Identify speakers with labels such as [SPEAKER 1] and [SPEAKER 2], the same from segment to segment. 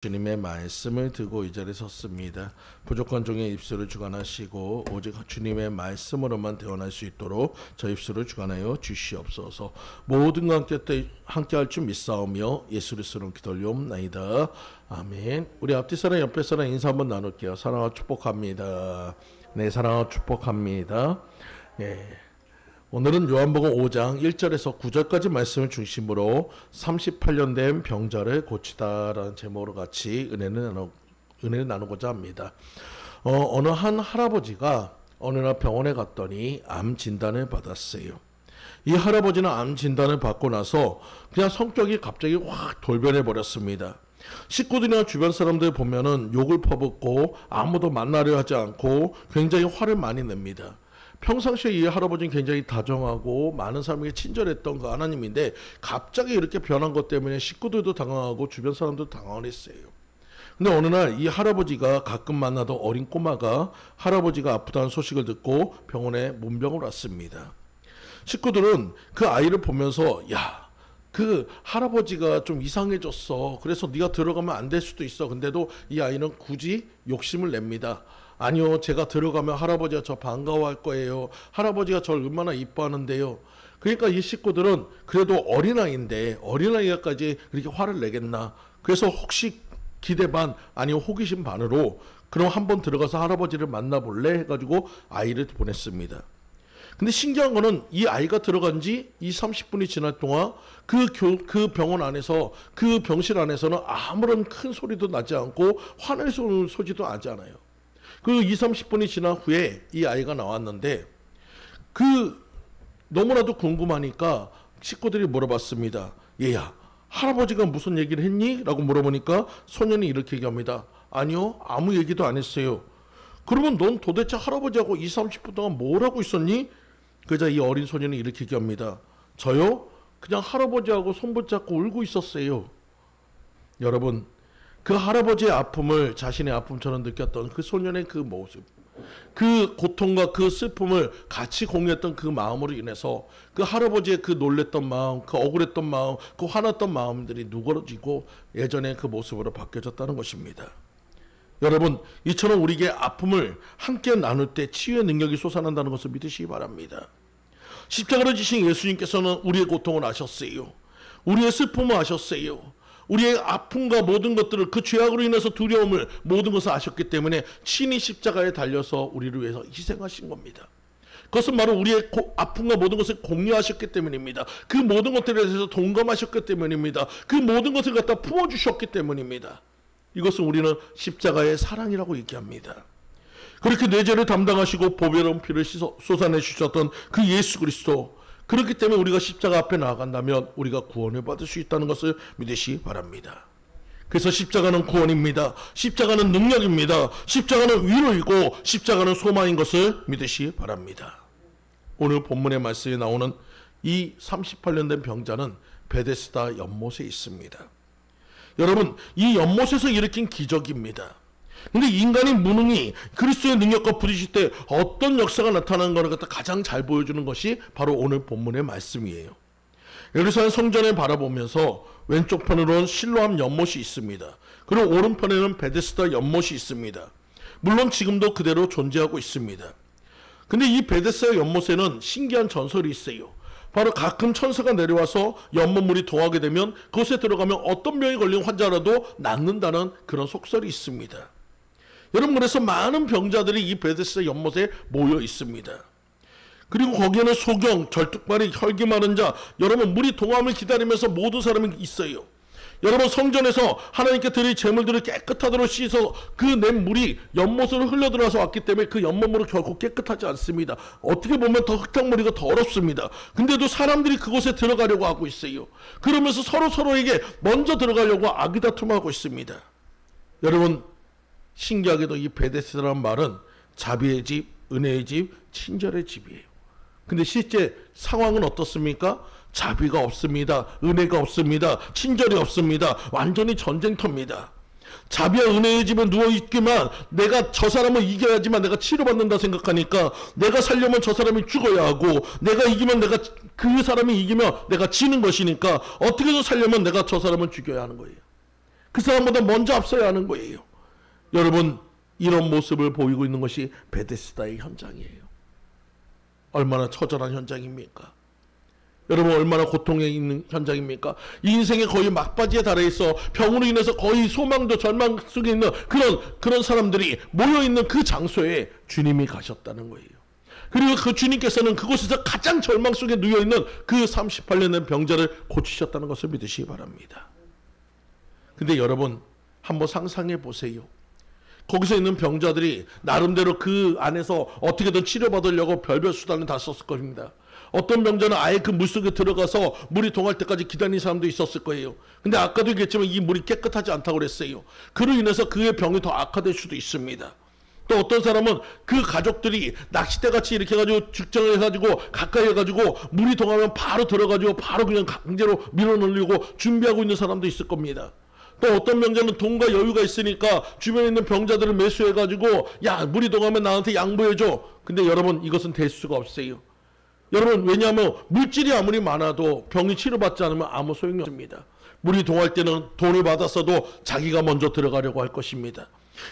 [SPEAKER 1] 주님의 말씀을 들고 이 자리에 섰습니다. 부족한 종의 입술을 주관하시고 오직 주님의 말씀으로만 대언할 수 있도록 저 입술을 주관하여 주시옵소서. 모든 것 함께 할 줄 믿사오며 예수 그리스도로 기도하옵나이다. 아멘. 우리 앞뒤 사람 옆에 사람 인사 한번 나눌게요. 사랑하고 축복합니다. 네, 사랑하고 축복합니다. 네. 오늘은 요한복음 5장 1절에서 9절까지 말씀을 중심으로 38년 된 병자를 고치다라는 제목으로 같이 은혜를 나누고자 합니다. 어느 한 할아버지가 어느 날 병원에 갔더니 암 진단을 받았어요. 이 할아버지는 암 진단을 받고 나서 그냥 성격이 갑자기 확 돌변해 버렸습니다. 식구들이나 주변 사람들 보면은 욕을 퍼붓고 아무도 만나려 하지 않고 굉장히 화를 많이 냅니다. 평상시에 이 할아버지는 굉장히 다정하고 많은 사람에게 친절했던 그 하나님인데 갑자기 이렇게 변한 것 때문에 식구들도 당황하고 주변 사람들도 당황을 했어요. 근데 어느 날 이 할아버지가 가끔 만나던 어린 꼬마가 할아버지가 아프다는 소식을 듣고 병원에 문병을 왔습니다. 식구들은 그 아이를 보면서 야, 그 할아버지가 좀 이상해졌어. 그래서 네가 들어가면 안 될 수도 있어. 근데도 이 아이는 굳이 욕심을 냅니다. 아니요, 제가 들어가면 할아버지가 저 반가워할 거예요. 할아버지가 저를 얼마나 이뻐하는데요. 그러니까 이 식구들은 그래도 어린아이인데 어린아이가까지 그렇게 화를 내겠나. 그래서 혹시 기대 반 아니면 호기심 반으로 그럼 한번 들어가서 할아버지를 만나볼래 해가지고 아이를 보냈습니다. 근데 신기한 거는 이 아이가 들어간 지 30분이 지날 동안 그 병원 안에서 그 병실 안에서는 아무런 큰 소리도 나지 않고 화낼 소리도 나지 않아요. 그 30분이 지난 후에 이 아이가 나왔는데 너무나도 궁금하니까 식구들이 물어봤습니다. 얘야, 할아버지가 무슨 얘기를 했니? 라고 물어보니까 소년이 이렇게 얘기합니다. 아니요, 아무 얘기도 안 했어요. 그러면 넌 도대체 할아버지하고 30분 동안 뭘 하고 있었니? 그러자 이 어린 소년이 이렇게 얘기합니다. 저요? 그냥 할아버지하고 손 붙잡고 울고 있었어요. 여러분, 그 할아버지의 아픔을 자신의 아픔처럼 느꼈던 그 소년의 그 모습, 그 고통과 그 슬픔을 같이 공유했던 그 마음으로 인해서 그 할아버지의 그 놀랬던 마음, 그 억울했던 마음, 그 화났던 마음들이 누그러지고 예전의 그 모습으로 바뀌어졌다는 것입니다. 여러분, 이처럼 우리에게 아픔을 함께 나눌 때 치유의 능력이 솟아난다는 것을 믿으시기 바랍니다. 십자가를 지신 예수님께서는 우리의 고통을 아셨어요. 우리의 슬픔을 아셨어요. 우리의 아픔과 모든 것들을 그 죄악으로 인해서 두려움을 모든 것을 아셨기 때문에 친히 십자가에 달려서 우리를 위해서 희생하신 겁니다. 그것은 바로 우리의 아픔과 모든 것을 공유하셨기 때문입니다. 그 모든 것들에 대해서 동감하셨기 때문입니다. 그 모든 것을 갖다 품어주셨기 때문입니다. 이것은 우리는 십자가의 사랑이라고 얘기합니다. 그렇게 내 죄를 담당하시고 보배로운 피를 쏟아내 주셨던 그 예수 그리스도, 그렇기 때문에 우리가 십자가 앞에 나아간다면 우리가 구원을 받을 수 있다는 것을 믿으시기 바랍니다. 그래서 십자가는 구원입니다. 십자가는 능력입니다. 십자가는 위로이고 십자가는 소망인 것을 믿으시기 바랍니다. 오늘 본문의 말씀에 나오는 이 38년 된 병자는 베데스다 연못에 있습니다. 여러분, 이 연못에서 일으킨 기적입니다. 근데 인간의 무능이 그리스도의 능력과 부딪힐 때 어떤 역사가 나타나는 것을 갖다 가장 잘 보여주는 것이 바로 오늘 본문의 말씀이에요. 예루살렘 성전을 바라보면서 왼쪽 편으로는 실로암 연못이 있습니다. 그리고 오른편에는 베데스다 연못이 있습니다. 물론 지금도 그대로 존재하고 있습니다. 근데 이 베데스다 연못에는 신기한 전설이 있어요. 바로 가끔 천사가 내려와서 연못물이 동하게 되면 그곳에 들어가면 어떤 병에 걸린 환자라도 낫는다는 그런 속설이 있습니다. 여러분, 그래서 많은 병자들이 이 베데스다 연못에 모여 있습니다. 그리고 거기에는 소경, 절뚝발이, 혈기 마른 자, 여러분 물이 동함을 기다리면서 모든 사람이 있어요. 여러분, 성전에서 하나님께 드릴 제물들을 깨끗하도록 씻어 그 낸 물이 연못으로 흘러들어와서 왔기 때문에 그 연못물은 결코 깨끗하지 않습니다. 어떻게 보면 더 흙탕물이고 더럽습니다. 근데도 사람들이 그곳에 들어가려고 하고 있어요. 그러면서 서로에게 먼저 들어가려고 아기다툼하고 있습니다. 여러분, 신기하게도 이 베데스다라는 말은 자비의 집, 은혜의 집, 친절의 집이에요. 근데 실제 상황은 어떻습니까? 자비가 없습니다. 은혜가 없습니다. 친절이 없습니다. 완전히 전쟁터입니다. 자비와 은혜의 집에 누워있기만 내가 저 사람을 이겨야지만 내가 치료받는다 생각하니까 내가 살려면 저 사람이 죽어야 하고 내가 이기면 그 사람이 이기면 내가 지는 것이니까 어떻게든 살려면 내가 저 사람을 죽여야 하는 거예요. 그 사람보다 먼저 앞서야 하는 거예요. 여러분, 이런 모습을 보이고 있는 것이 베데스다의 현장이에요. 얼마나 처절한 현장입니까? 여러분, 얼마나 고통에 있는 현장입니까? 인생의 거의 막바지에 달해 있어 병으로 인해서 거의 소망도 절망 속에 있는 그런 사람들이 모여있는 그 장소에 주님이 가셨다는 거예요. 그리고 그 주님께서는 그곳에서 가장 절망 속에 누워있는 그 38년 된 병자를 고치셨다는 것을 믿으시기 바랍니다. 근데 여러분, 한번 상상해 보세요. 거기서 있는 병자들이 나름대로 그 안에서 어떻게든 치료받으려고 별별 수단을 다 썼을 겁니다. 어떤 병자는 아예 그 물속에 들어가서 물이 동할 때까지 기다리는 사람도 있었을 거예요. 근데 아까도 얘기했지만 이 물이 깨끗하지 않다고 그랬어요. 그로 인해서 그의 병이 더 악화될 수도 있습니다. 또 어떤 사람은 그 가족들이 낚싯대 같이 이렇게 해가지고 측정을 해가지고 가까이 해가지고 물이 동하면 바로 들어가지고 바로 그냥 강제로 밀어넣으려고 준비하고 있는 사람도 있을 겁니다. 또 어떤 병자는 돈과 여유가 있으니까 주변에 있는 병자들을 매수해가지고 야, 물이 동하면 나한테 양보해줘. 근데 여러분, 이것은 될 수가 없어요. 여러분, 왜냐하면 물질이 아무리 많아도 병이 치료받지 않으면 아무 소용이 없습니다. 물이 동할 때는 돈을 받았어도 자기가 먼저 들어가려고 할 것입니다.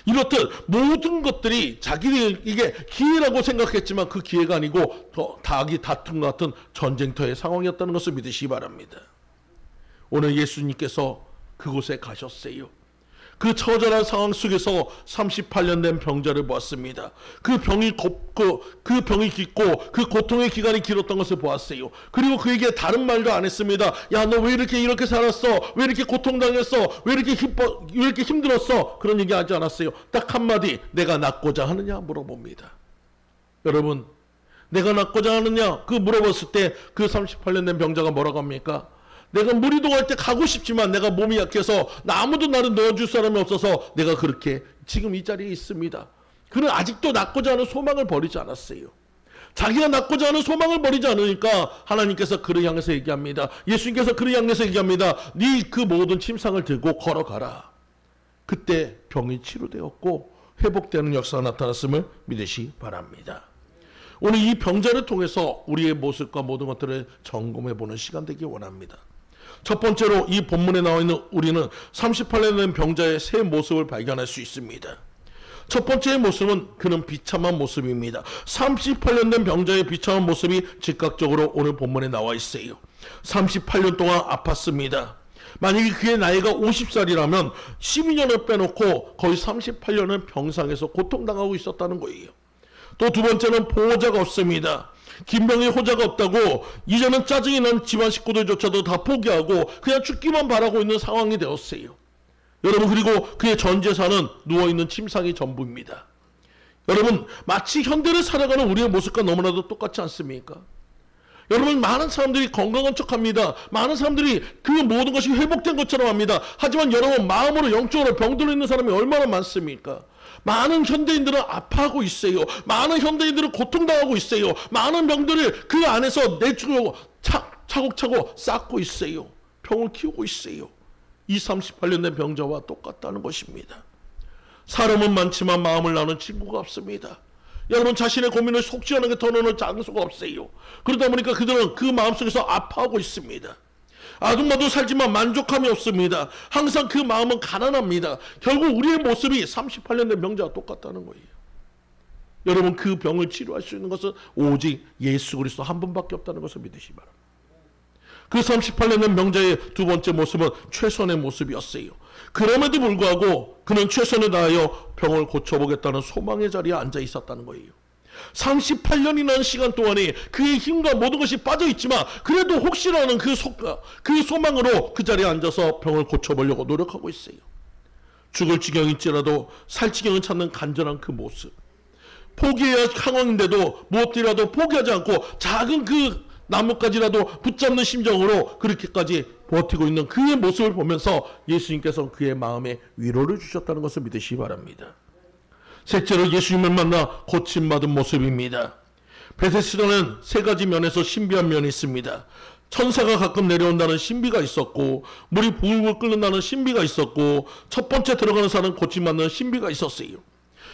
[SPEAKER 1] 이렇듯 모든 것들이 자기들이 이게 기회라고 생각했지만 그 기회가 아니고 더 닭이 다툼과 같은 전쟁터의 상황이었다는 것을 믿으시기 바랍니다. 오늘 예수님께서 그곳에 가셨어요. 그 처절한 상황 속에서 38년 된 병자를 보았습니다. 그 병이 깊고 그 고통의 기간이 길었던 것을 보았어요. 그리고 그에게 다른 말도 안 했습니다. 야, 너 왜 이렇게 살았어? 왜 이렇게 고통당했어? 왜 이렇게 힘들었어? 그런 얘기 하지 않았어요. 딱 한마디, 내가 낫고자 하느냐 물어봅니다. 여러분, 내가 낫고자 하느냐 그 물어봤을 때 그 38년 된 병자가 뭐라고 합니까? 내가 물이 동할 때 가고 싶지만 내가 몸이 약해서 아무도 나를 넣어줄 사람이 없어서 내가 그렇게 지금 이 자리에 있습니다. 그는 아직도 낫고자 하는 소망을 버리지 않았어요. 자기가 낫고자 하는 소망을 버리지 않으니까 하나님께서 그를 향해서 얘기합니다. 예수님께서 그를 향해서 얘기합니다. 네 그 모든 침상을 들고 걸어가라. 그때 병이 치료되었고 회복되는 역사가 나타났음을 믿으시기 바랍니다. 오늘 이 병자를 통해서 우리의 모습과 모든 것들을 점검해보는 시간 되기 원합니다. 첫 번째로 이 본문에 나와 있는 우리는 38년 된 병자의 새 모습을 발견할 수 있습니다. 첫 번째 모습은 그는 비참한 모습입니다. 38년 된 병자의 비참한 모습이 즉각적으로 오늘 본문에 나와 있어요. 38년 동안 아팠습니다. 만약에 그의 나이가 50살이라면 12년을 빼놓고 거의 38년을 병상에서 고통당하고 있었다는 거예요. 또 두 번째는 보호자가 없습니다. 김병희 호자가 없다고 이제는 짜증이 난 집안 식구들조차도 다 포기하고 그냥 죽기만 바라고 있는 상황이 되었어요. 여러분, 그리고 그의 전 재산은 누워있는 침상이 전부입니다. 여러분, 마치 현대를 살아가는 우리의 모습과 너무나도 똑같지 않습니까? 여러분, 많은 사람들이 건강한 척합니다. 많은 사람들이 그 모든 것이 회복된 것처럼 합니다. 하지만 여러분, 마음으로 영적으로 병들어 있는 사람이 얼마나 많습니까? 많은 현대인들은 아파하고 있어요. 많은 현대인들은 고통당하고 있어요. 많은 병들을 그 안에서 내주고 차곡차곡 쌓고 있어요. 병을 키우고 있어요. 이 38년 된 병자와 똑같다는 것입니다. 사람은 많지만 마음을 나눈 친구가 없습니다. 여러분, 자신의 고민을 속 시원하게 털어놓을 장소가 없어요. 그러다 보니까 그들은 그 마음속에서 아파하고 있습니다. 아둥바둥 살지만 만족함이 없습니다. 항상 그 마음은 가난합니다. 결국 우리의 모습이 38년 된 병자와 똑같다는 거예요. 여러분, 그 병을 치료할 수 있는 것은 오직 예수 그리스도 한 분밖에 없다는 것을 믿으시기 바랍니다. 그 38년 된 병자의 두 번째 모습은 최선의 모습이었어요. 그럼에도 불구하고 그는 최선을 다하여 병을 고쳐보겠다는 소망의 자리에 앉아 있었다는 거예요. 38년이라는 시간 동안에 그의 힘과 모든 것이 빠져있지만 그래도 혹시라는 그 소망으로 그 자리에 앉아서 병을 고쳐보려고 노력하고 있어요. 죽을 지경일지라도 살 지경을 찾는 간절한 그 모습, 포기해야 할 상황인데도 무엇이라도 포기하지 않고 작은 그 나뭇가지라도 붙잡는 심정으로 그렇게까지 버티고 있는 그의 모습을 보면서 예수님께서 그의 마음에 위로를 주셨다는 것을 믿으시기 바랍니다. 셋째로 예수님을 만나 고침받은 모습입니다. 베데스다는 세 가지 면에서 신비한 면이 있습니다. 천사가 가끔 내려온다는 신비가 있었고, 물이 부글부글 끓는다는 신비가 있었고, 첫 번째 들어가는 산은 고침받는 신비가 있었어요.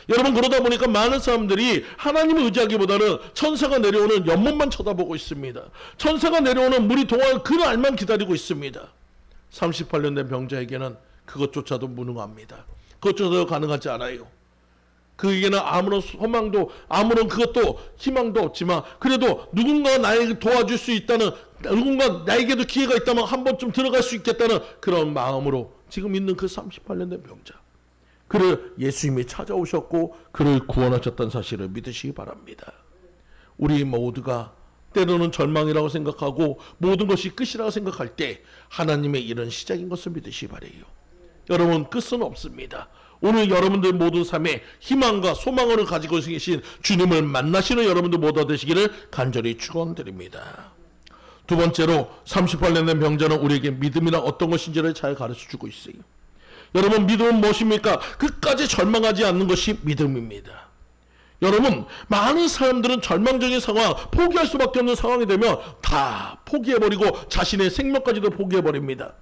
[SPEAKER 1] 여러분, 그러다 보니까 많은 사람들이 하나님을 의지하기보다는 천사가 내려오는 연못만 쳐다보고 있습니다. 천사가 내려오는 물이 동할 그날만 기다리고 있습니다. 38년 된 병자에게는 그것조차도 무능합니다. 그것조차도 가능하지 않아요. 그에게는 아무런 소망도 아무런 그것도 희망도 없지만 그래도 누군가 나에게 도와줄 수 있다는, 누군가 나에게도 기회가 있다면 한 번쯤 들어갈 수 있겠다는 그런 마음으로 지금 있는 그 38년 된 병자, 그를 예수님이 찾아오셨고 그를 구원하셨다는 사실을 믿으시기 바랍니다. 우리 모두가 때로는 절망이라고 생각하고 모든 것이 끝이라고 생각할 때 하나님의 일은 시작인 것을 믿으시기 바라요. 여러분, 끝은 없습니다. 오늘 여러분들 모든 삶에 희망과 소망을 가지고 계신 주님을 만나시는 여러분들 모두 되시기를 간절히 축원드립니다. 두 번째로 38년 된 병자는 우리에게 믿음이란 어떤 것인지를 잘 가르쳐주고 있어요. 여러분, 믿음은 무엇입니까? 끝까지 절망하지 않는 것이 믿음입니다. 여러분, 많은 사람들은 절망적인 상황, 포기할 수밖에 없는 상황이 되면 다 포기해버리고 자신의 생명까지도 포기해버립니다.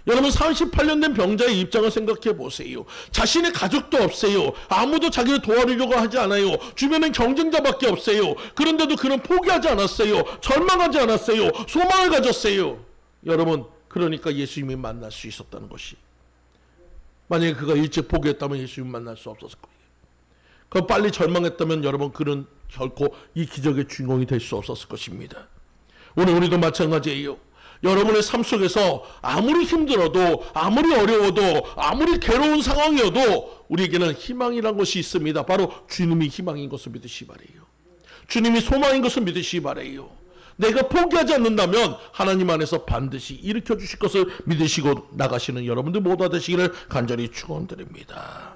[SPEAKER 1] 여러분, 38년 된 병자의 입장을 생각해 보세요. 자신의 가족도 없어요. 아무도 자기를 도와주려고 하지 않아요. 주변엔 경쟁자밖에 없어요. 그런데도 그는 포기하지 않았어요. 절망하지 않았어요. 소망을 가졌어요. 여러분, 그러니까 예수님이 만날 수 있었다는 것이, 만약에 그가 일찍 포기했다면 예수님 만날 수 없었을 거예요. 그 빨리 절망했다면 여러분, 그는 결코 이 기적의 주인공이 될 수 없었을 것입니다. 오늘 우리도 마찬가지예요. 여러분의 삶 속에서 아무리 힘들어도, 아무리 어려워도, 아무리 괴로운 상황이어도 우리에게는 희망이란 것이 있습니다. 바로 주님이 희망인 것을 믿으시기 바라요. 주님이 소망인 것을 믿으시기 바라요. 내가 포기하지 않는다면 하나님 안에서 반드시 일으켜 주실 것을 믿으시고 나가시는 여러분들 모두 되시기를 간절히 축원드립니다.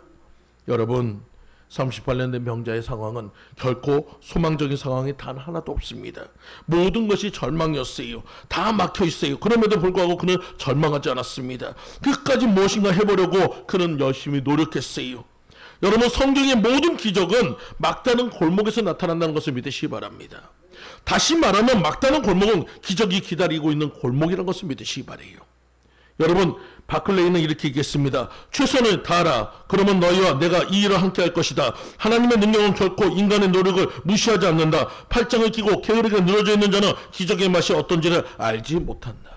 [SPEAKER 1] 여러분, 38년 된 병자의 상황은 결코 소망적인 상황이 단 하나도 없습니다. 모든 것이 절망이었어요. 다 막혀 있어요. 그럼에도 불구하고 그는 절망하지 않았습니다. 끝까지 무엇인가 해보려고 그는 열심히 노력했어요. 여러분, 성경의 모든 기적은 막다른 골목에서 나타난다는 것을 믿으시기 바랍니다. 다시 말하면 막다른 골목은 기적이 기다리고 있는 골목이라는 것을 믿으시기 바라요. 여러분, 바클레이는 이렇게 얘기했습니다. 최선을 다하라. 그러면 너희와 내가 이 일을 함께 할 것이다. 하나님의 능력은 결코 인간의 노력을 무시하지 않는다. 팔짱을 끼고 게으르게 늘어져 있는 자는 기적의 맛이 어떤지를 알지 못한다.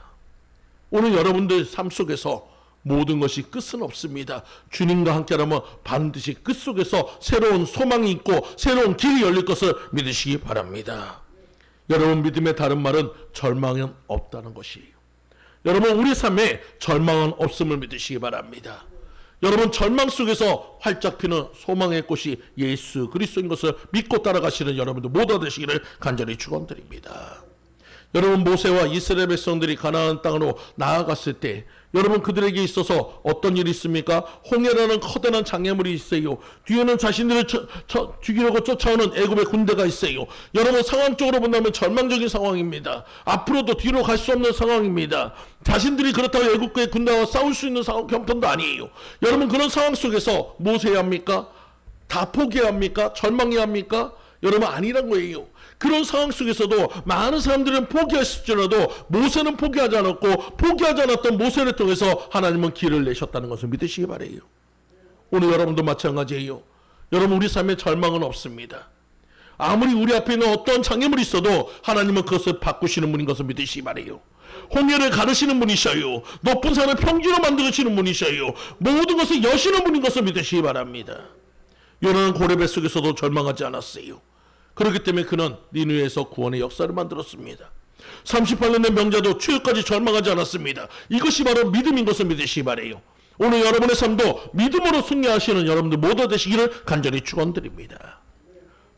[SPEAKER 1] 오늘 여러분들 삶 속에서 모든 것이 끝은 없습니다. 주님과 함께라면 반드시 끝 속에서 새로운 소망이 있고 새로운 길이 열릴 것을 믿으시기 바랍니다. 여러분, 믿음의 다른 말은 절망은 없다는 것이에요. 여러분, 우리 삶에 절망은 없음을 믿으시기 바랍니다. 여러분, 절망 속에서 활짝 피는 소망의 꽃이 예수 그리스도인 것을 믿고 따라가시는 여러분들 모두 되시기를 간절히 축원드립니다. 여러분, 모세와 이스라엘 백성들이 가나안 땅으로 나아갔을 때 여러분, 그들에게 있어서 어떤 일이 있습니까? 홍해라는 커다란 장애물이 있어요. 뒤에는 자신들을 죽이려고 쫓아오는 애굽의 군대가 있어요. 여러분, 상황적으로 본다면 절망적인 상황입니다. 앞으로도 뒤로 갈 수 없는 상황입니다. 자신들이 그렇다고 애굽의 군대와 싸울 수 있는 형편도 아니에요. 여러분, 그런 상황 속에서 무엇해야 합니까? 다 포기해야 합니까? 절망해야 합니까? 여러분, 아니란 거예요. 그런 상황 속에서도 많은 사람들은 포기했을지라도 모세는 포기하지 않았고, 포기하지 않았던 모세를 통해서 하나님은 길을 내셨다는 것을 믿으시기 바라요. 오늘 여러분도 마찬가지예요. 여러분, 우리 삶에 절망은 없습니다. 아무리 우리 앞에 있는 어떤 장애물이 있어도 하나님은 그것을 바꾸시는 분인 것을 믿으시기 바라요. 홍해를 가르시는 분이셔요. 높은 산을 평지로 만드시는 분이셔요. 모든 것을 여시는 분인 것을 믿으시기 바랍니다. 요나는 고레 속에서도 절망하지 않았어요. 그렇기 때문에 그는 니느웨에서 구원의 역사를 만들었습니다. 38년 된 병자도 최후까지 절망하지 않았습니다. 이것이 바로 믿음인 것을 믿으시기 바라요. 오늘 여러분의 삶도 믿음으로 승리하시는 여러분들 모두 되시기를 간절히 축원드립니다.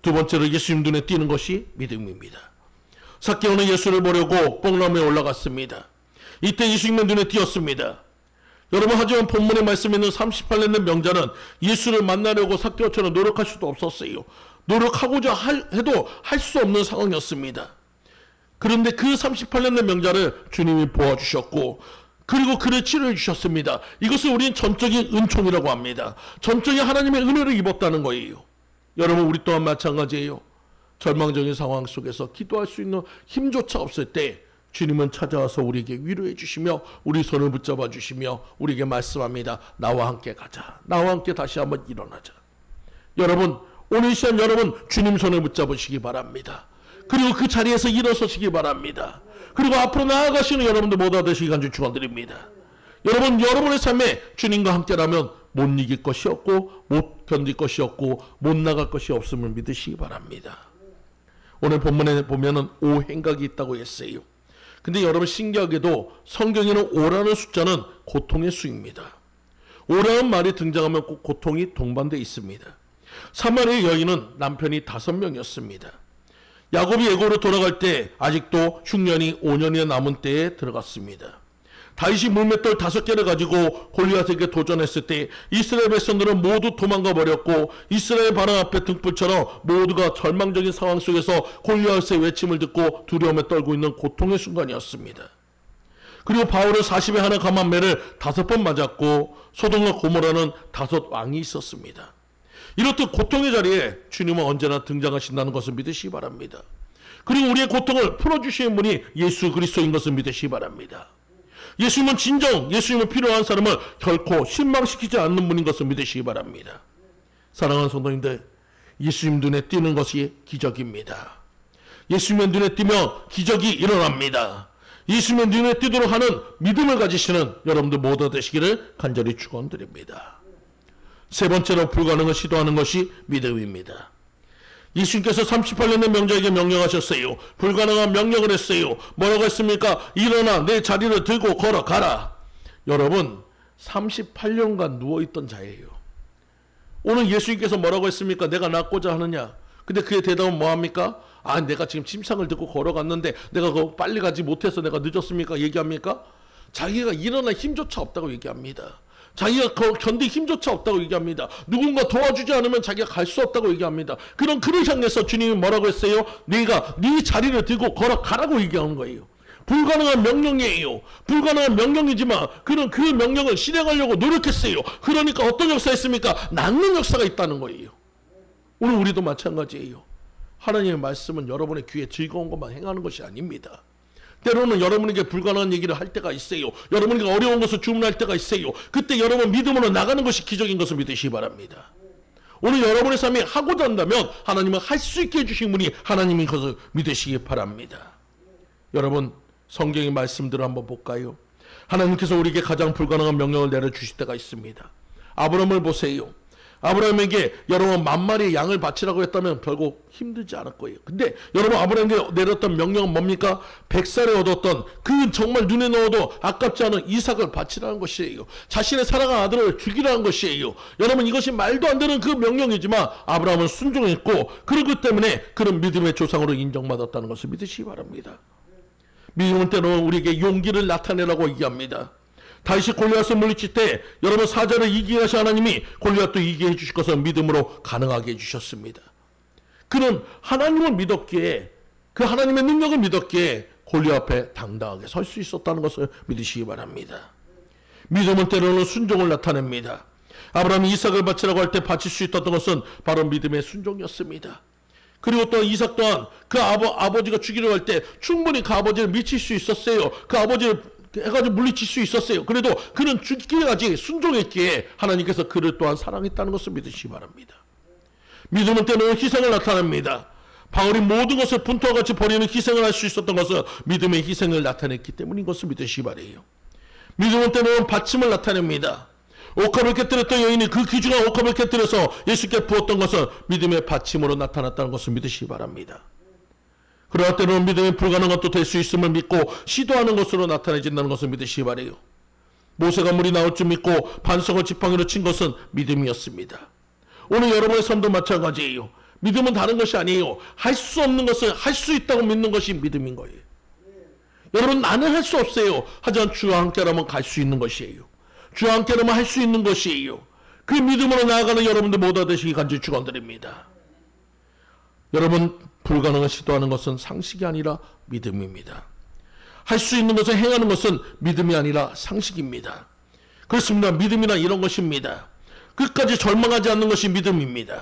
[SPEAKER 1] 두 번째로 예수님 눈에 띄는 것이 믿음입니다. 삭개오는 예수를 보려고 뽕나무에 올라갔습니다. 이때 예수님의 눈에 띄었습니다. 여러분, 하지만 본문의 말씀에 있는 38년 된 병자는 예수를 만나려고 삭개오처럼 노력할 수도 없었어요. 노력하고자 해도 할 수 없는 상황이었습니다. 그런데 그 38년 된 병자를 주님이 보아주셨고, 그리고 그를 치료해 주셨습니다. 이것을 우리는 전적인 은총이라고 합니다. 전적인 하나님의 은혜를 입었다는 거예요. 여러분, 우리 또한 마찬가지예요. 절망적인 상황 속에서 기도할 수 있는 힘조차 없을 때 주님은 찾아와서 우리에게 위로해 주시며 우리 손을 붙잡아 주시며 우리에게 말씀합니다. 나와 함께 가자. 나와 함께 다시 한번 일어나자. 여러분, 오늘 이 시간 여러분 주님 손을 붙잡으시기 바랍니다. 그리고 그 자리에서 일어서시기 바랍니다. 그리고 앞으로 나아가시는 여러분들 모두 되시기 간절히 축원드립니다. 여러분, 여러분의 삶에 주님과 함께라면 못 이길 것이 없고 못 견딜 것이 없고 못 나갈 것이 없음을 믿으시기 바랍니다. 오늘 본문에 보면은 5행각이 있다고 했어요. 근데 여러분, 신기하게도 성경에는 5라는 숫자는 고통의 수입니다. 5라는 말이 등장하면 꼭 고통이 동반되어 있습니다. 사마리아 여인은 남편이 5명이었습니다. 야곱이 애굽으로 돌아갈 때 아직도 흉년이 5년이 남은 때에 들어갔습니다. 다윗이 물맷돌 5개를 가지고 골리앗에게 도전했을 때 이스라엘 백성들은 모두 도망가 버렸고 이스라엘 바람 앞에 등불처럼 모두가 절망적인 상황 속에서 골리앗의 외침을 듣고 두려움에 떨고 있는 고통의 순간이었습니다. 그리고 바울은 40에 하나 감한 매를 5번 맞았고 소돔과 고모라는 5 왕이 있었습니다. 이렇듯 고통의 자리에 주님은 언제나 등장하신다는 것을 믿으시기 바랍니다. 그리고 우리의 고통을 풀어주시는 분이 예수 그리스도인 것을 믿으시기 바랍니다. 예수님은 진정 예수님을 필요한 사람을 결코 실망시키지 않는 분인 것을 믿으시기 바랍니다. 사랑하는 성도님들, 예수님 눈에 띄는 것이 기적입니다. 예수님의 눈에 띄면 기적이 일어납니다. 예수님의 눈에 띄도록 하는 믿음을 가지시는 여러분들 모두 되시기를 간절히 축원드립니다. 세 번째로 불가능을 시도하는 것이 믿음입니다. 예수님께서 38년 된 명자에게 명령하셨어요. 불가능한 명령을 했어요. 뭐라고 했습니까? 일어나 내 자리를 들고 걸어가라. 여러분, 38년간 누워있던 자예요. 오늘 예수님께서 뭐라고 했습니까? 내가 낫고자 하느냐? 근데 그의 대답은 뭐합니까? 아, 내가 지금 침상을 듣고 걸어갔는데 내가 빨리 가지 못해서 내가 늦었습니까? 얘기합니까? 자기가 일어날 힘조차 없다고 얘기합니다. 자기가 견딜 힘조차 없다고 얘기합니다. 누군가 도와주지 않으면 자기가 갈 수 없다고 얘기합니다. 그런 그를 향해서 주님이 뭐라고 했어요? 네가 네 자리를 들고 걸어가라고 얘기하는 거예요. 불가능한 명령이에요. 불가능한 명령이지만 그는 그 명령을 실행하려고 노력했어요. 그러니까 어떤 역사였습니까? 낫는 역사가 있다는 거예요. 오늘 우리도 마찬가지예요. 하나님의 말씀은 여러분의 귀에 즐거운 것만 행하는 것이 아닙니다. 때로는 여러분에게 불가능한 얘기를 할 때가 있어요. 여러분에게 어려운 것을 주문할 때가 있어요. 그때 여러분 믿음으로 나가는 것이 기적인 것을 믿으시기 바랍니다. 오늘 여러분의 삶에 하고자 한다면 하나님은 할 수 있게 해주신 분이 하나님인 것을 믿으시기 바랍니다. 여러분, 성경의 말씀들을 한번 볼까요? 하나님께서 우리에게 가장 불가능한 명령을 내려주실 때가 있습니다. 아브라함을 보세요. 아브라함에게 여러분 10,000마리의 양을 바치라고 했다면 결국 힘들지 않을 거예요. 근데 여러분, 아브라함에게 내렸던 명령은 뭡니까? 100살에 얻었던 그 정말 눈에 넣어도 아깝지 않은 이삭을 바치라는 것이에요. 자신의 사랑하는 아들을 죽이라는 것이에요. 여러분, 이것이 말도 안 되는 그 명령이지만 아브라함은 순종했고 그렇기 때문에 그런 믿음의 조상으로 인정받았다는 것을 믿으시기 바랍니다. 믿음은 때로는 우리에게 용기를 나타내라고 얘기합니다. 다윗이 골리앗을 물리칠 때 여러분, 사자를 이기게 하신 하나님이 골리앗도 이기게 해주실 것을 믿음으로 가능하게 해주셨습니다. 그는 하나님을 믿었기에, 그 하나님의 능력을 믿었기에 골리앗 앞에 당당하게 설 수 있었다는 것을 믿으시기 바랍니다. 믿음은 때로는 순종을 나타냅니다. 아브라함이 이삭을 바치라고 할 때 바칠 수 있었던 것은 바로 믿음의 순종이었습니다. 그리고 또 이삭 또한 그 아버지가 죽이려고 할 때 충분히 그 아버지를 미칠 수 있었어요. 그 아버지를 해가지고 물리칠 수 있었어요. 그래도 그는 죽기까지 순종했기에 하나님께서 그를 또한 사랑했다는 것을 믿으시기 바랍니다. 믿음은 때로는 희생을 나타냅니다. 바울이 모든 것을 분투와 같이 버리는 희생을 할 수 있었던 것은 믿음의 희생을 나타냈기 때문인 것을 믿으시기 바래요. 믿음은 때로는 바침을 나타냅니다. 옥합을 깨뜨렸던 여인이 그 귀중한 옥합을 깨뜨려서 예수께 부었던 것은 믿음의 바침으로 나타났다는 것을 믿으시기 바랍니다. 그러나 때로는 믿음이 불가능한 것도 될 수 있음을 믿고 시도하는 것으로 나타내진다는 것을 믿으시기 바라요. 모세가 물이 나올 줄 믿고 반석을 지팡이로 친 것은 믿음이었습니다. 오늘 여러분의 삶도 마찬가지예요. 믿음은 다른 것이 아니에요. 할 수 없는 것을 할 수 있다고 믿는 것이 믿음인 거예요. 여러분, 나는 할 수 없어요. 하지만 주와 함께라면 갈 수 있는 것이에요. 주와 함께라면 할 수 있는 것이에요. 그 믿음으로 나아가는 여러분들 모두 되시기 간절히 축원드립니다. 여러분, 불가능을 시도하는 것은 상식이 아니라 믿음입니다. 할 수 있는 것을 행하는 것은 믿음이 아니라 상식입니다. 그렇습니다. 믿음이나 이런 것입니다. 끝까지 절망하지 않는 것이 믿음입니다.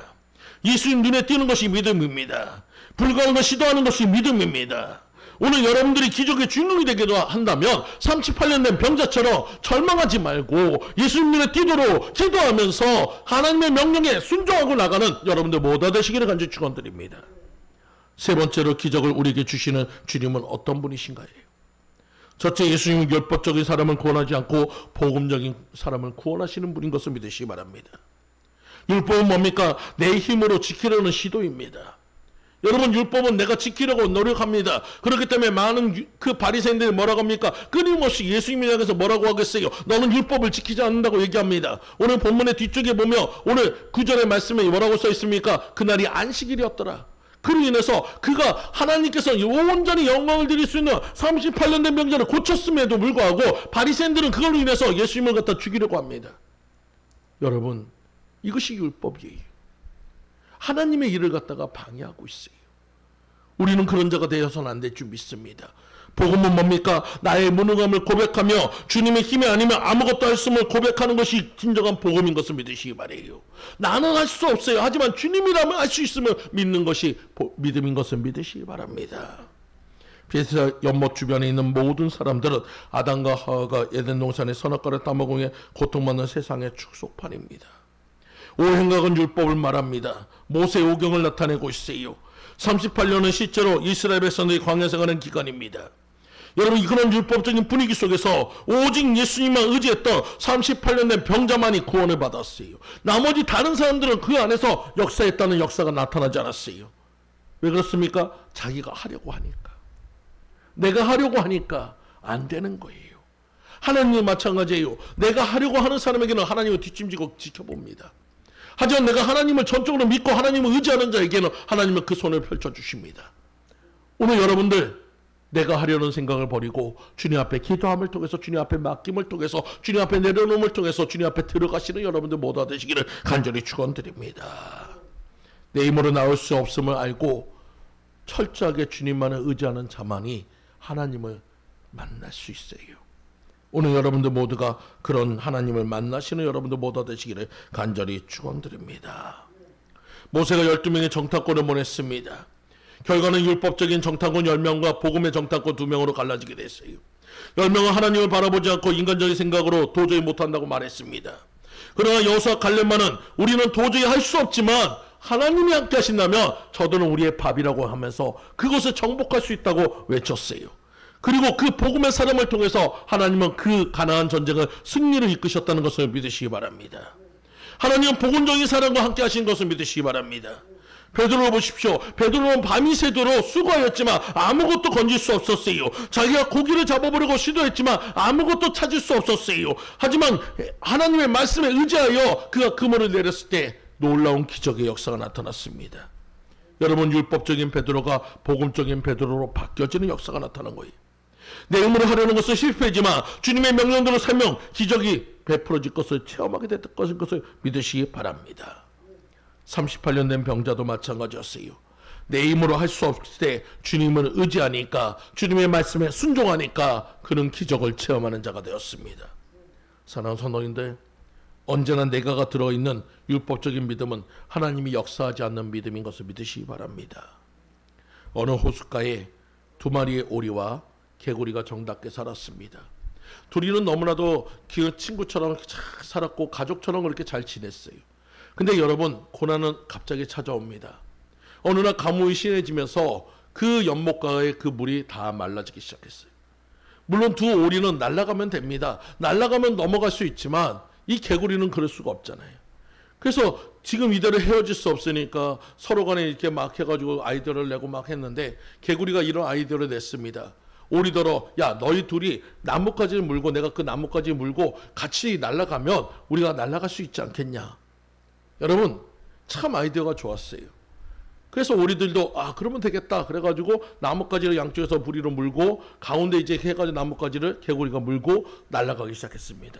[SPEAKER 1] 예수님 눈에 띄는 것이 믿음입니다. 불가능을 시도하는 것이 믿음입니다. 오늘 여러분들이 기적의 주인공이 되기도 한다면 38년 된 병자처럼 절망하지 말고 예수님 눈에 띄도록 기도하면서 하나님의 명령에 순종하고 나가는 여러분들 모두 되시기를 간절히 축원드립니다. 세 번째로 기적을 우리에게 주시는 주님은 어떤 분이신가요? 첫째, 예수님은 율법적인 사람을 구원하지 않고 복음적인 사람을 구원하시는 분인 것을 믿으시기 바랍니다. 율법은 뭡니까? 내 힘으로 지키려는 시도입니다. 여러분, 율법은 내가 지키려고 노력합니다. 그렇기 때문에 많은 그 바리새인들이 뭐라고 합니까? 끊임없이 예수님을 향해서 뭐라고 하겠어요? 너는 율법을 지키지 않는다고 얘기합니다. 오늘 본문의 뒤쪽에 보면 오늘 9절의 말씀에 뭐라고 써 있습니까? 그날이 안식일이었더라. 그로 인해서 그가 하나님께서 온전히 영광을 드릴 수 있는 38년 된 병자를 고쳤음에도 불구하고 바리새인들은 그걸로 인해서 예수님을 갖다 죽이려고 합니다. 여러분, 이것이 율법이에요. 하나님의 일을 갖다가 방해하고 있어요. 우리는 그런 자가 되어서는 안 될 줄 믿습니다. 복음은 뭡니까? 나의 무능함을 고백하며 주님의 힘이 아니면 아무것도 할 수 없음을 고백하는 것이 진정한 복음인 것을 믿으시기 바라요. 나는 할 수 없어요. 하지만 주님이라면 할 수 있음을 믿는 것이 믿음인 것을 믿으시기 바랍니다. 베데스다 연못 주변에 있는 모든 사람들은 아담과 하와가 에덴 동산의 선악과를 따먹으며 고통받는 세상의 축소판입니다. 오행각은 율법을 말합니다. 모세 오경을 나타내고 있어요. 38년은 실제로 이스라엘 백성들이 광야에서 가는 기간입니다. 여러분, 그런 율법적인 분위기 속에서 오직 예수님만 의지했던 38년 된 병자만이 구원을 받았어요. 나머지 다른 사람들은 그 안에서 역사했다는 역사가 나타나지 않았어요. 왜 그렇습니까? 자기가 하려고 하니까. 내가 하려고 하니까 안 되는 거예요. 하나님은 마찬가지예요. 내가 하려고 하는 사람에게는 하나님을 뒷짐지고 지켜봅니다. 하지만 내가 하나님을 전적으로 믿고 하나님을 의지하는 자에게는 하나님은 그 손을 펼쳐주십니다. 오늘 여러분들, 내가 하려는 생각을 버리고 주님 앞에 기도함을 통해서, 주님 앞에 맡김을 통해서, 주님 앞에 내려놓음을 통해서 주님 앞에 들어가시는 여러분들 모두가 되시기를 간절히 축원드립니다. 내 힘으로 나올 수 없음을 알고 철저하게 주님만을 의지하는 자만이 하나님을 만날 수 있어요. 오늘 여러분들 모두가 그런 하나님을 만나시는 여러분들 모두가 되시기를 간절히 축원드립니다. 모세가 12명의 정탐꾼을 보냈습니다. 결과는 율법적인 정탐꾼 10명과 복음의 정탐꾼 2명으로 갈라지게 됐어요. 10명은 하나님을 바라보지 않고 인간적인 생각으로 도저히 못한다고 말했습니다. 그러나 여호수아 갈렙만은 우리는 도저히 할 수 없지만 하나님이 함께 하신다면 저들은 우리의 밥이라고 하면서 그것을 정복할 수 있다고 외쳤어요. 그리고 그 복음의 사람을 통해서 하나님은 그 가나안 전쟁을 승리를 이끄셨다는 것을 믿으시기 바랍니다. 하나님은 복음적인 사람과 함께 하신 것을 믿으시기 바랍니다. 베드로 보십시오. 베드로는 밤이 새도록 수고하였지만 아무것도 건질 수 없었어요. 자기가 고기를 잡아보려고 시도했지만 아무것도 찾을 수 없었어요. 하지만 하나님의 말씀에 의지하여 그가 그물을 내렸을 때 놀라운 기적의 역사가 나타났습니다. 여러분, 율법적인 베드로가 복음적인 베드로로 바뀌어지는 역사가 나타난 거예요. 내 힘으로 하려는 것은 실패지만 주님의 명령대로 설명, 기적이 베풀어질 것을 체험하게 됐던 것을 믿으시기 바랍니다. 38년 된 병자도 마찬가지였어요. 내 힘으로 할 수 없을 때 주님을 의지하니까, 주님의 말씀에 순종하니까 그는 기적을 체험하는 자가 되었습니다. 사랑하는 성도님들, 언제나 내가가 들어있는 율법적인 믿음은 하나님이 역사하지 않는 믿음인 것을 믿으시기 바랍니다. 어느 호숫가에 2마리의 오리와 개구리가 정답게 살았습니다. 둘이는 너무나도 그 친구처럼 잘 살았고 가족처럼 그렇게 잘 지냈어요. 근데 여러분, 고난은 갑자기 찾아옵니다. 어느 날 가뭄이 심해지면서 그 연못가의 그 물이 다 말라지기 시작했어요. 물론 두 오리는 날아가면 됩니다. 날아가면 넘어갈 수 있지만 이 개구리는 그럴 수가 없잖아요. 그래서 지금 이대로 헤어질 수 없으니까 서로 간에 이렇게 막 해가지고 아이디어를 내고 막 했는데, 개구리가 이런 아이디어를 냈습니다. 오리더러, 야, 너희 둘이 나뭇가지를 물고 내가 그 나뭇가지 물고 같이 날아가면 우리가 날아갈 수 있지 않겠냐. 여러분, 참 아이디어가 좋았어요. 그래서 오리들도 그러면 되겠다 그래가지고 나뭇가지를 양쪽에서 부리로 물고 가운데 이제 해가지고 나뭇가지를 개구리가 물고 날아가기 시작했습니다.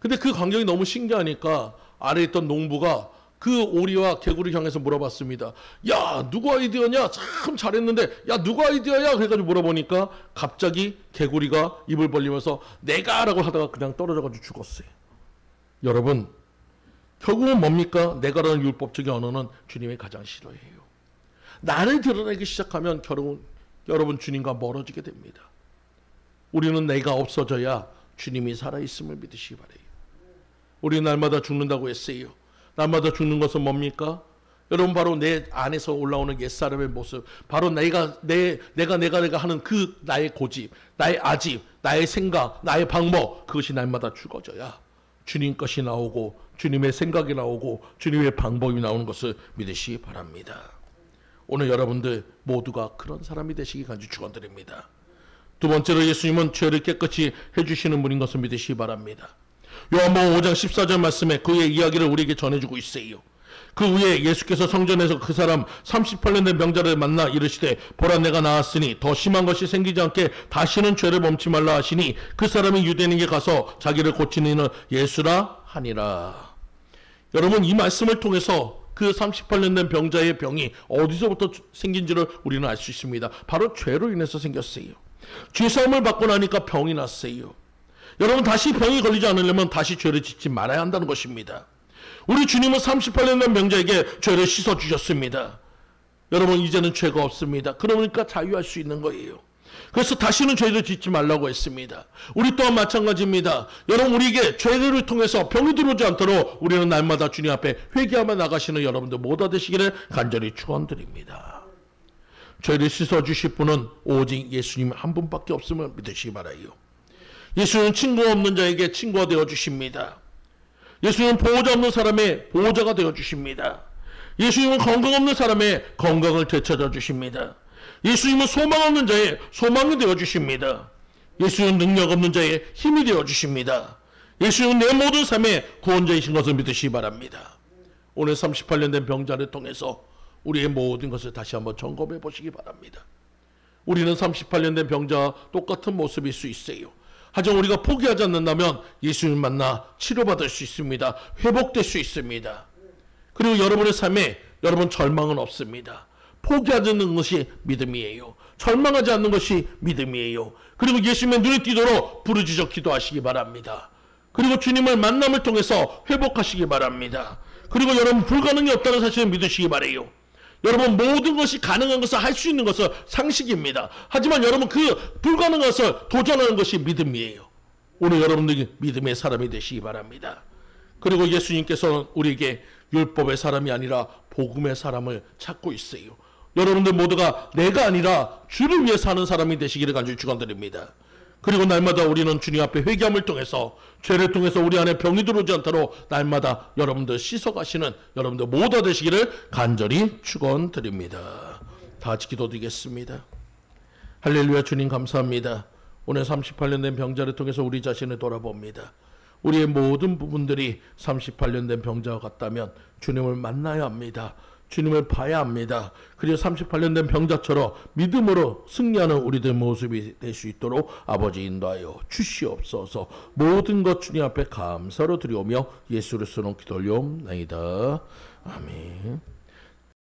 [SPEAKER 1] 근데 그 광경이 너무 신기하니까 아래에 있던 농부가 그 오리와 개구리 향해서 물어봤습니다. 야, 누구 아이디어냐? 참 잘했는데, 야, 누구 아이디어야? 그래가지고 물어보니까 갑자기 개구리가 입을 벌리면서 내가 라고 하다가 그냥 떨어져가지고 죽었어요. 여러분, 결국은 뭡니까? 내가라는 율법적인 언어는 주님이 가장 싫어해요. 나를 드러내기 시작하면 여러분 주님과 멀어지게 됩니다. 우리는 내가 없어져야 주님이 살아있음을 믿으시기 바라요. 우리 날마다 죽는다고 했어요. 날마다 죽는 것은 뭡니까? 여러분 바로 내 안에서 올라오는 옛사람의 모습, 바로 내가 하는 그 나의 고집, 나의 아집, 나의 생각, 나의 방법, 그것이 날마다 죽어져야 주님 것이 나오고 주님의 생각이 나오고 주님의 방법이 나오는 것을 믿으시기 바랍니다. 오늘 여러분들 모두가 그런 사람이 되시기 간절히 축원드립니다. 두 번째로 예수님은 죄를 깨끗이 해주시는 분인 것을 믿으시기 바랍니다. 요한복음 5장 14절 말씀에 그의 이야기를 우리에게 전해주고 있어요. 그 후에 예수께서 성전에서 그 사람 38년 된 병자를 만나 이르시되 보라 내가 나았으니 더 심한 것이 생기지 않게 다시는 죄를 범치 말라 하시니 그 사람이 유대인에게 가서 자기를 고치는 이는 예수라 하니라. 여러분 이 말씀을 통해서 그 38년 된 병자의 병이 어디서부터 생긴지를 우리는 알 수 있습니다. 바로 죄로 인해서 생겼어요. 죄사함을 받고 나니까 병이 났어요. 여러분 다시 병이 걸리지 않으려면 다시 죄를 짓지 말아야 한다는 것입니다. 우리 주님은 38년 된 병자에게 죄를 씻어주셨습니다. 여러분 이제는 죄가 없습니다. 그러니까 자유할 수 있는 거예요. 그래서 다시는 죄를 짓지 말라고 했습니다. 우리 또한 마찬가지입니다. 여러분 우리에게 죄를 통해서 병이 들어오지 않도록 우리는 날마다 주님 앞에 회개하며 나가시는 여러분들 모두 되시기를 간절히 축원드립니다. 죄를 씻어주실 분은 오직 예수님 한 분밖에 없음을 믿으시기 바라요. 예수는 친구 없는 자에게 친구가 되어주십니다. 예수님은 보호자 없는 사람의 보호자가 되어주십니다. 예수님은 건강 없는 사람의 건강을 되찾아 주십니다. 예수님은 소망 없는 자의 소망이 되어주십니다. 예수님은 능력 없는 자의 힘이 되어주십니다. 예수님은 내 모든 삶의 구원자이신 것을 믿으시기 바랍니다. 오늘 38년 된 병자를 통해서 우리의 모든 것을 다시 한번 점검해 보시기 바랍니다. 우리는 38년 된 병자와 똑같은 모습일 수 있어요. 하지만 우리가 포기하지 않는다면 예수님 만나 치료받을 수 있습니다. 회복될 수 있습니다. 그리고 여러분의 삶에 여러분 절망은 없습니다. 포기하지 않는 것이 믿음이에요. 절망하지 않는 것이 믿음이에요. 그리고 예수님의 눈에 띄도록 부르짖어 기도하시기 바랍니다. 그리고 주님을 만남을 통해서 회복하시기 바랍니다. 그리고 여러분 불가능이 없다는 사실을 믿으시기 바라요. 여러분 모든 것이 가능한 것을 할 수 있는 것은 상식입니다. 하지만 여러분 그 불가능한 것을 도전하는 것이 믿음이에요. 오늘 여러분들이 믿음의 사람이 되시기 바랍니다. 그리고 예수님께서는 우리에게 율법의 사람이 아니라 복음의 사람을 찾고 있어요. 여러분들 모두가 내가 아니라 주를 위해 사는 사람이 되시기를 간절히 축원드립니다. 그리고 날마다 우리는 주님 앞에 회개함을 통해서 죄를 통해서 우리 안에 병이 들어오지 않도록 날마다 여러분들 씻어가시는 여러분들 모두 되시기를 간절히 축원드립니다. 다 같이 기도드리겠습니다. 할렐루야. 주님 감사합니다. 오늘 38년 된 병자를 통해서 우리 자신을 돌아봅니다. 우리의 모든 부분들이 38년 된 병자와 같다면 주님을 만나야 합니다. 주님을 봐야 합니다. 그리고 38년 된 병자처럼 믿음으로 승리하는 우리들 모습이 될 수 있도록 아버지 인도하여 주시옵소서. 모든 것 주님 앞에 감사로 드리오며 예수를 쓰는 기도 올려옵나이다. 아멘.